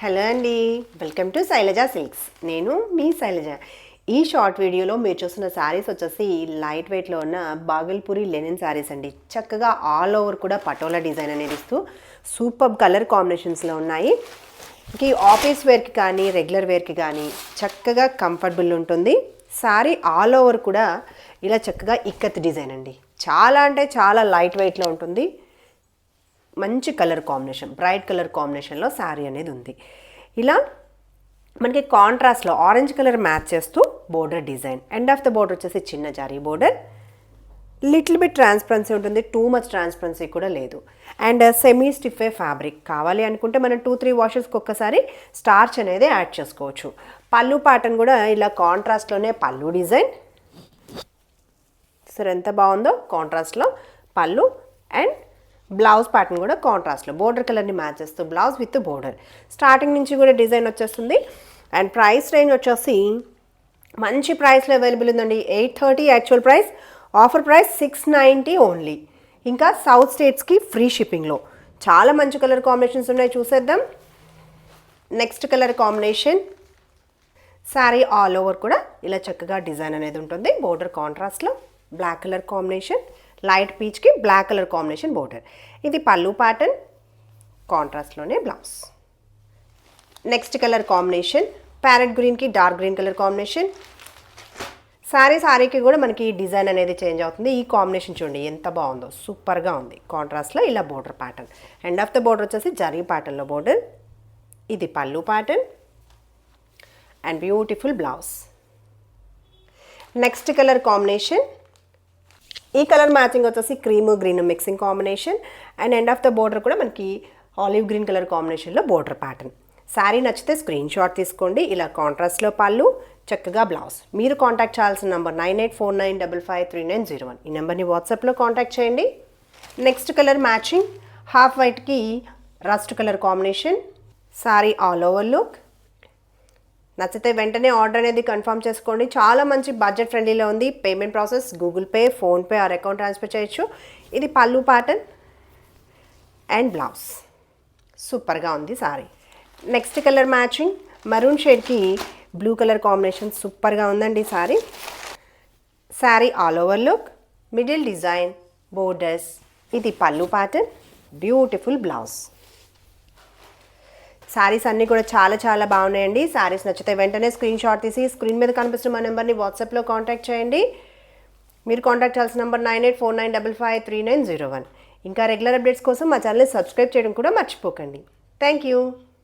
Hello అండి, welcome to Shailaja silks. నేను మీ శైలజ. ఈ షార్ట్ వీడియోలో మీరు చూస్తున్న శారీస్ వచ్చేసి లైట్ వెయిట్లో ఉన్న బాగల్పూరి లెనిన్ శారీస్ అండి. చక్కగా ఆల్ ఓవర్ కూడా పటోలా డిజైన్ అనేది ఇస్తూ సూపర్ కలర్ కాంబినేషన్స్లో ఉన్నాయి. ఈ ఆఫీస్ వేర్కి కానీ రెగ్యులర్ వేర్కి కానీ చక్కగా కంఫర్టబుల్ ఉంటుంది. శారీ ఆల్ ఓవర్ కూడా ఇలా చక్కగా ఇక్కత్ డిజైన్ అండి. చాలా అంటే చాలా లైట్ వెయిట్లో ఉంటుంది. మంచి కలర్ కాంబినేషన్, బ్రైట్ కలర్ కాంబినేషన్లో శారీ అనేది ఉంది. ఇలా మనకి కాంట్రాస్ట్లో ఆరెంజ్ కలర్ మ్యాచ్ చేస్తూ border design. End of the border వచ్చేసి చిన్న zari border. Little bit transparency ఉంటుంది, టూ మచ్ ట్రాన్స్పరెన్సీ కూడా లేదు. And semi stiff fabric. కావాలి అనుకుంటే మనం 2-3 వాషెస్కి ఒక్కసారి స్టార్చ్ అనేది యాడ్ చేసుకోవచ్చు. పళ్ళు ప్యాటర్న్ కూడా ఇలా కాంట్రాస్ట్లోనే పళ్ళు డిజైన్. సరే ఎంత బాగుందో కాంట్రాస్ట్లో పళ్ళు. అండ్ బ్లౌజ్ ప్యాటర్న్ కూడా కాంట్రాస్ట్లో బోర్డర్ కలర్ని మ్యాచ్ చేస్తూ బ్లౌజ్ విత్ బోర్డర్. స్టార్టింగ్ నుంచి కూడా డిజైన్ వచ్చేస్తుంది. అండ్ ప్రైస్ రేంజ్ వచ్చేసి మంచి ప్రైస్లో అవైలబుల్ ఉందండి. 830 actual price, offer price 690 only. ఇంకా సౌత్ స్టేట్స్కి ఫ్రీ షిప్పింగ్లో. చాలా మంచి కలర్ కాంబినేషన్స్ ఉన్నాయి, చూసేద్దాం. Next colour combination. Sari all over కూడా ఇలా చక్కగా డిజైన్ అనేది ఉంటుంది. బోర్డర్ కాంట్రాస్ట్లో బ్లాక్ కలర్ కాంబినేషన్, లైట్ పీచ్కి బ్లాక్ కలర్ కాంబినేషన్ బోర్డర్. ఇది పళ్ళు ప్యాటర్న్, కాంట్రాస్ట్లోనే blouse. Next colour combination parrot గ్రీన్కి డార్క్ గ్రీన్ కలర్ కాంబినేషన్. శారీకి కూడా మనకి డిజైన్ అనేది చేంజ్ అవుతుంది. ఈ కాంబినేషన్ చూడండి ఎంత బాగుందో, సూపర్గా ఉంది. కాంట్రాస్ట్లో ఇలా border pattern. End of the border వచ్చేసి జరీ ప్యాటర్న్లో బోర్డర్. ఇది పళ్ళు pattern and beautiful blouse. Next colour combination. ఈ కలర్ మ్యాచింగ్ వచ్చేసి cream green mixing combination. And end of the border కూడా మనకి ఆలివ్ గ్రీన్ కలర్ కాంబినేషన్లో బోర్డర్ ప్యాటర్న్. శారీ నచ్చితే స్క్రీన్ షాట్ తీసుకోండి. ఇలా కాంట్రాస్ట్లో పళ్ళు, చక్కగా బ్లౌజ్. మీరు కాంటాక్ట్ చేయాల్సిన నెంబర్ 9849553901. ఈ నెంబర్ని వాట్సాప్లో కాంటాక్ట్ చేయండి. నెక్స్ట్ కలర్ మ్యాచింగ్ హాఫ్ వైట్కి rust colour combination. Sari all over look. నచ్చితే వెంటనే ఆర్డర్ అనేది కన్ఫర్మ్ చేసుకోండి. చాలా మంచి బడ్జెట్ ఫ్రెండ్లీలో ఉంది. Payment process Google Pay, PhonePe or account transfer చేయొచ్చు. ఇది పళ్ళు ప్యాటర్న్ అండ్ బ్లౌజ్. సూపర్గా ఉంది sari. Next colour matching maroon షేడ్కి బ్లూ కలర్ కాంబినేషన్. సూపర్గా ఉందండి sari. Sari all over look, middle design, borders. ఇది పళ్ళు ప్యాటర్న్, బ్యూటిఫుల్ బ్లౌజ్. శారీస్ అన్నీ కూడా చాలా చాలా బాగున్నాయండి. శారీస్ నచ్చితే వెంటనే స్క్రీన్ షాట్ తీసి స్క్రీన్ మీద కనిపిస్తున్న మా నెంబర్ని వాట్సాప్లో కాంటాక్ట్ చేయండి. మీరు కాంటాక్ట్ చేయాల్సిన నెంబర్ 9849553901. ఇంకా రెగ్యులర్ అప్డేట్స్ కోసం మా ఛానల్ని సబ్స్క్రైబ్ చేయడం కూడా మర్చిపోకండి. Thank you.